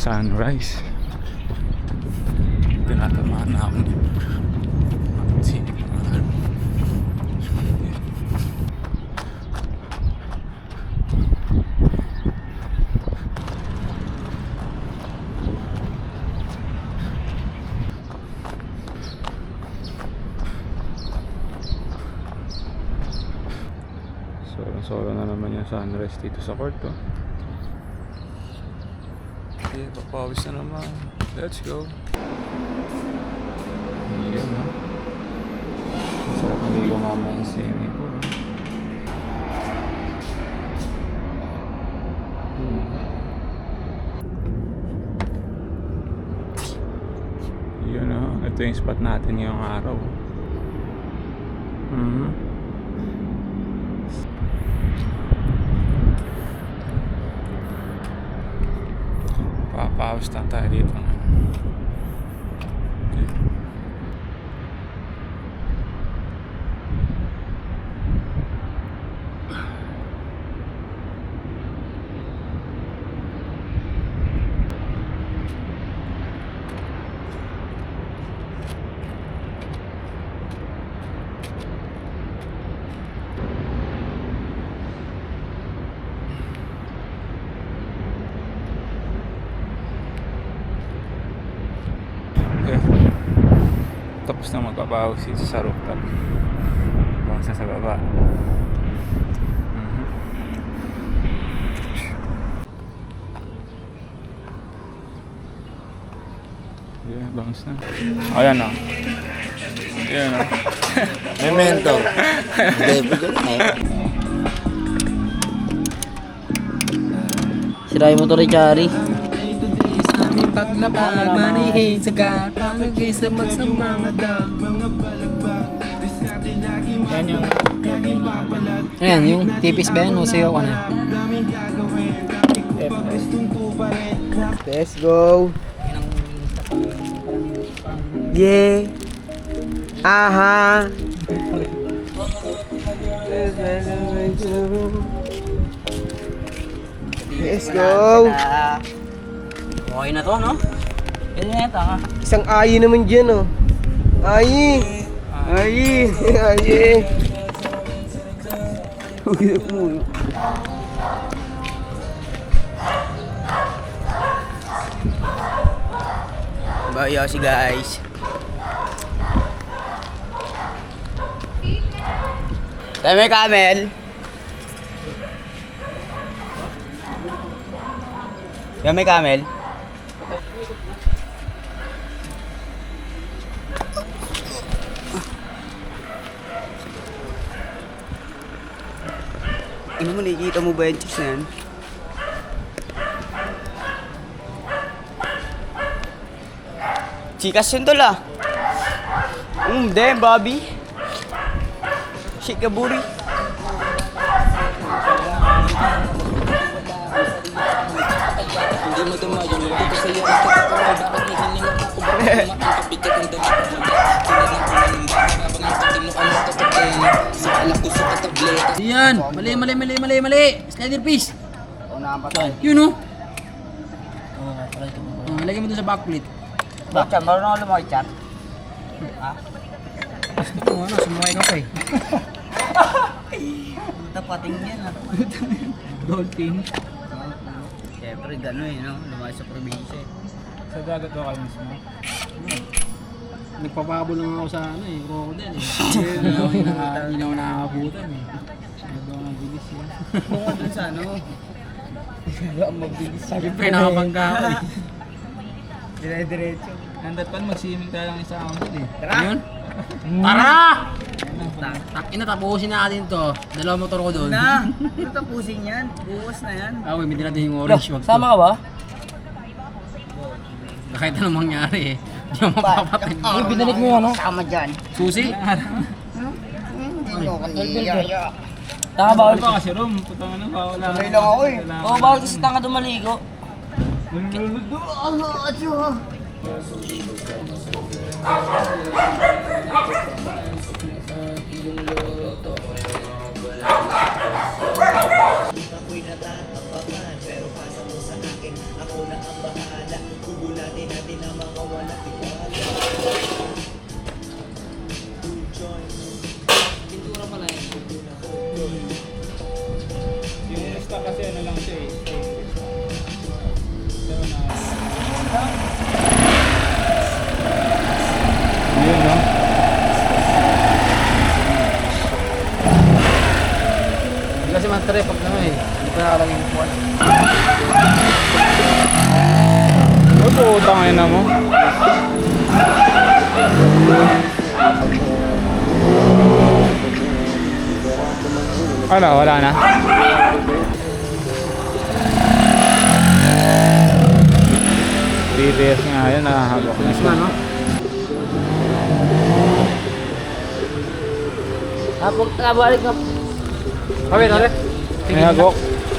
sunrise. Tinatamaan na ako niya. Sinig mga ano. Solo na naman yung sunrise dito sa court, oh. Okay, papawis na naman. Let's go. Ayan, ha. Masarap hindi ko mamaya yung swimming pool. Yun, ha. Ito yung spot natin ngayong araw. Papawas lang tayo dito. Okay. Tapos na magbabawas dito sa rooftop. Bangsa sa baba. Yeah, bangs na. Ayan na. Ayan na. Memento. Sirain mo to, Richari. Paglapag, manihin sa kapangagay sa magsamang adang mga balagba. Yan yung Ayan, yung tipis ba yan? O siyo ko na. Let's go. Yeah. Aha. Let's go. Okay na to, no? Pwede na ito, ha? Isang ayi naman dyan, oh. Ayi. Ayi. Ayi. Huwag mo. Bayo si guys. Tayo may camel. Yan may camel. Ino mo, nakikita mo ba yung cheese na yan? Chikas yun tol, ah. Damn, Bobby. Shake your booty. Yan! Mali! Slider piece! Yun, oh! Lagyan mo doon sa backplate. Bakit? Marunong ako lumakit chat? Gusto mo, sumuhay ka pa eh. Tapating yan, ha? Dolphin. Siyempre, gano'n eh, no? Lumakit sa probinsya eh. Sa dagat ba kayo mismo? Nagpapabol lang ako sa ano eh, crocodile eh. Hindi ako nakakabutan eh. Nagawa ang bilis yan. Bukod dun sa ano? Ang mabilis. Siyempre nakabangga ako eh. Dire-diretso. Nandat pa mag-swimming tayo ng isang outfit eh. Tara! Ayun? Tara! Ina, tapusin natin to. Dalawang motor ko doon. Na! Ano tapusin yan? Bukas na yan. Ah, hindi natin yung orange. Wag to. Sama ka ba? Kahit anong mangyari eh. Hindi mo mapapatid. Binalik mo yung ano? Sama dyan. Susi? Hindi mo kaniyaya. Tama ba? Ano ba kasi Rom? Putang ano ba? Wala. Tuloy lang ako eh. Oo, bawal kasi tanga dumaligo. Ako'y natatapakan, pero pasa mo sa akin, ako na ang bahala. tre, pag naman eh. Hindi pa nakalagay yung buwan. Ay, putang ina mo. Ano, wala na? BBS nga yun, nahagok na siya. Ano? Balik ka. Kawin, ulit. Nahagok.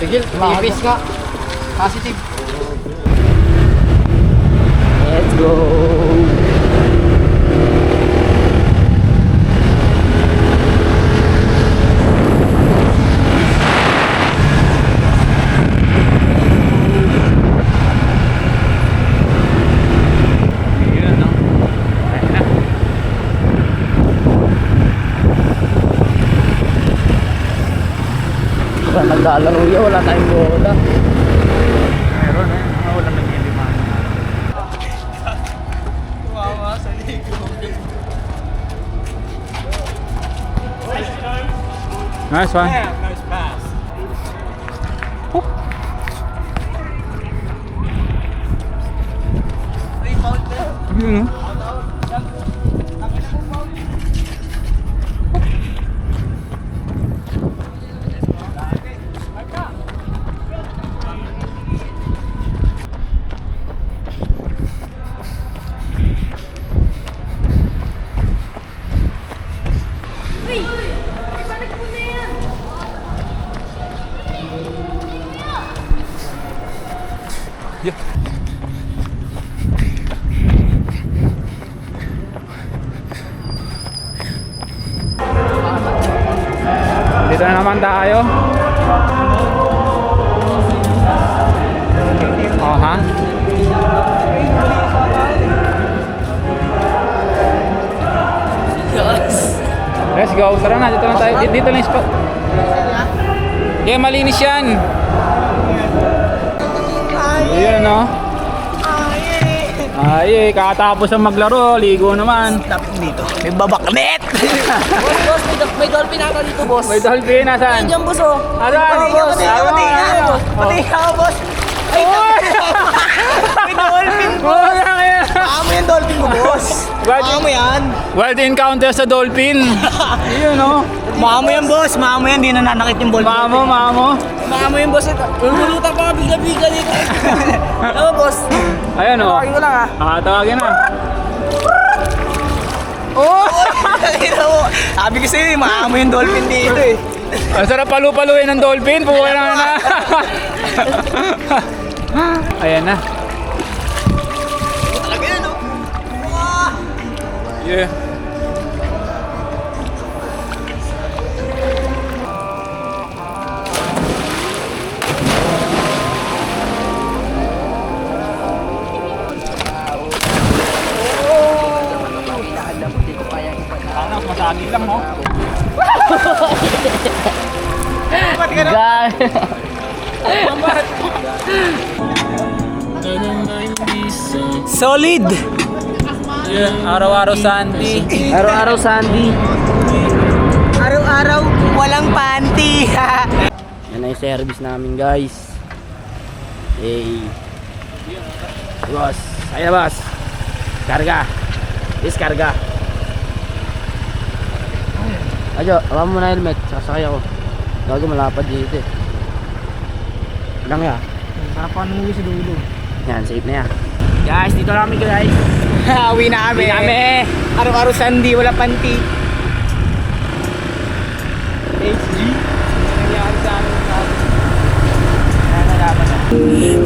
Tigil, ipis ka. Positive. Let's go! Yun, no? Ayun na. Wala naglalaro yan, wala tayong bola. Meron eh. Wala nagliliman. Nice one. Nice pass. Yun, no? Yeah. Dito na naman tayo. Oh, ha? Let's go. Tara na, dito na tayo. Dito lang yung spot. Yeah, malinis yan. Ayan, no? Ay, kakatapos ang maglaro, ligo naman. May babaknet! Boss, may dolphin ata dito, boss. May dolphin, nasaan? Diyan, boss, oh. Asan? boss. Pati ka, boss! Ay, May dolphin! oh, yan. Baka mo yung dolphin mo, boss! Baka mo yan! Wild encounter sa dolphin. Yun, no? Baka mo yan, boss! Baka mo yan, di nananakit yung ball. Mamo. Baka mo yung boss. Lulutan pa ka bigla-bigla dito. Ano, boss? Ayun, oh. Tawagin ko lang, ha? Nakatawagin na. Oh! Sabi ko sa'yo, baka mo yung dolphin dito, eh. Ang sarap palu-paluin ng dolphin. Pukuha na. Ayan na. Talaga yan, no? Yeah. Sana, masagi lang, no? God. Solid! Yeah, araw-araw Sandy. Araw-araw Sandy. Araw-araw walang panty. Yan na yung service namin, guys. Hey. Boss. Ayan, boss. Karga. Diskarga. Ajo, alam mo na helmet. Sasakay ako. Gago malapad dito eh. Lang ya. Sarap pa nung sa dulo. Yan, safe na yan. Guys, dito na kami, guys. Uwi na kami. Uwi kami. Araw-araw Sunday, wala panty. HG. Nangyari sa amin sa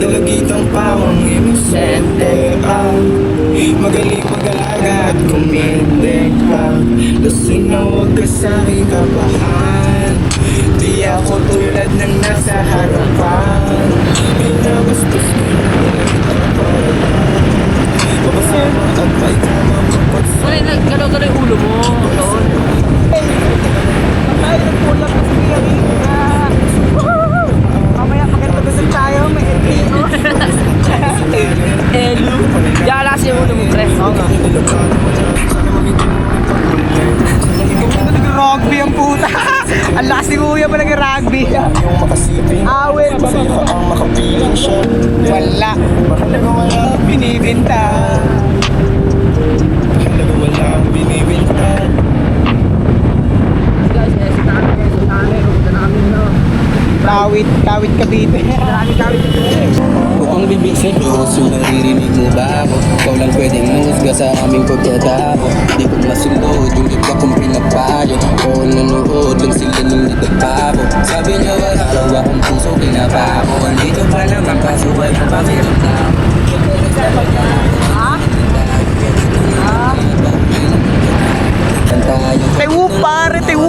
Dalagitang pawang inosente magaling mag-alaga at kumindek ka. Lasing na huwag ka sa'king kabahan. Di ako tulad ng nasa harapan. Pinabastos ko na ang paralan. Babasama at may tama magpagsa. Wala, nagkalaw-galaw yung ulo mo. Doon. Tayo nagpulap na si Kuya Rika. Mamaya magkatagusin tayo, may LTO. Hello. Diyan kasi yung ulo mo, pre. Oo nga. Nag-rugby ang puta. Ang lakas ni Kuya pa nag-rugby. Awit. Wala. Binibinta. Guys, si Tane, punta namin no. Tawid Cavite. Kung bibig sa Diyos, yung naririnig mo ba ako? Ikaw lang pwedeng musga sa aming pagkatao. Di ko masunod yung iba kong pinapayo. O nanood lang sila nung nagpapako. Sabi niya wala raw akong puso, kinapa ako. Andito pa naman kaso ba yung pagkatao na? Tewu pare, tewu.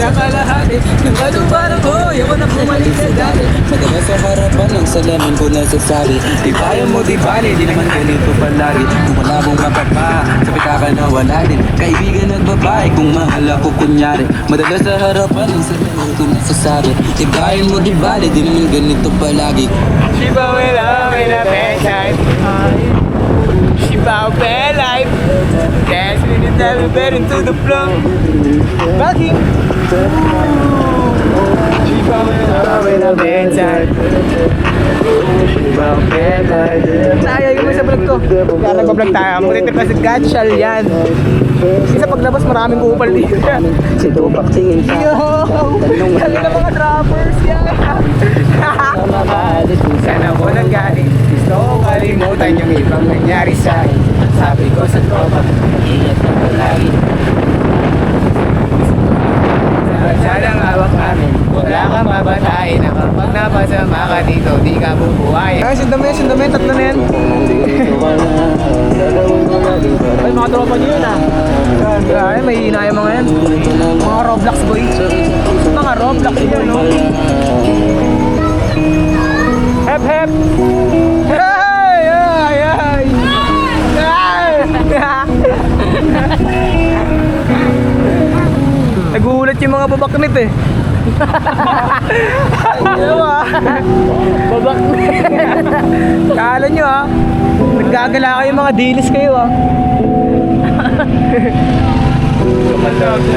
Sa kalahati, ano para ko? Yawa na bumalik sa dati. Madalas sa harapan ng salamin ko nasasabi di kaya mo di bali, di naman ganito palagi. Kung wala mong mapapa, sabi ka na wala din. Kaibigan at babae, kung mahal ako kunyari. Madalas sa harapan ng salamin ko nasasabi di kaya mo di bali, di naman ganito palagi. She bought it up in a bad time. She bought bad life. Dance with the devil, bed into the floor. Bugging. She bought it up in a bad time. She bought bad life. Tayo yung sa vlog ko. Kaya nag-vlog tayo. Mag-retrip kasi gatshal yan. Kasi paglabas maraming kupal dito. Si Tupac tingin sa Yo! Kami na mga droppers yan. Sana ko nagaling. Gusto ko kalimutan yung ibang nangyari sa akin. Sabi ko sa tropa, ingat ka palagi. Sana ang hawak namin. Wala kang babatay na kapag napasama ka dito, di ka bubuhay. Ay, sundami, tatlo na yan. Ay, mga tropa niyo yun ah. Ay, may hina yung mga yan. Mga Roblox boy. Mga Roblox yun, no? Hep, hep! Hey! Ay, ay! Nagulat yung mga babaknit eh. Ano ah? Babaknit. Kala nyo ah. Naggagala kayo mga dilis kayo ah.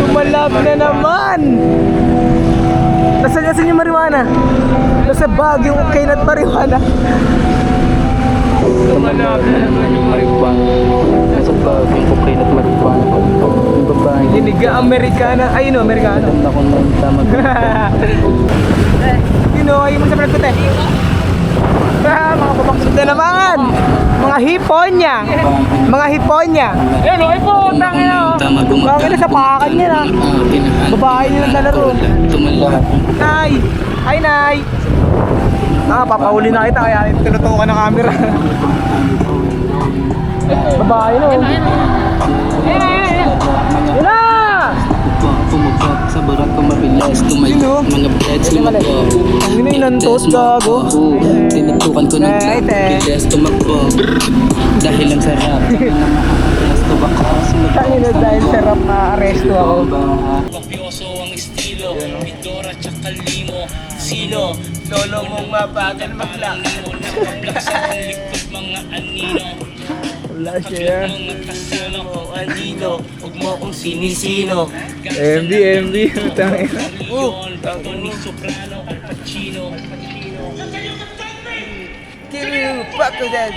Tumalab na naman. Nasaan yung marijuana? Nasa bag yung kainat marijuana. Tumalab na naman yung marijuana. Nasa bag yung cocaine at marijuana. Yung babae. Iniga Amerikana. Ay, no, Amerikano. Ako naman tama. You know, ayun mo sa vlog ko, te. Mga pabaksod na naman. Mga hiponya. Mga hiponya. Yan, no, hipon. Tangin na. Tangin na sa pakan niya na. Babae niya ng lalaro. Nay. Hi, Nay. Papahuli na kita. Kaya tinutukan ng camera. Babae, no. Yun na! Pumugap sa barat ko mabilis tumayo. Sino? Mga beds lumako. Ang ina inantos, gago. Tinutukan ko ng Right, eh. bilis tumakbo. Dahil ang sarap. Resto ba ko? Tangin na dahil sarap na aresto ako. Mafioso ang estilo, Midora tsaka limo, silo, lolo mong mabagal maglango, nakablak sa likod mga anino. Wala siya. Mga kasino, andito, huwag mo kong sinisino. MB, tangin na. Leon, Tony Soprano, Al Pacino. Kill you, fuck with that.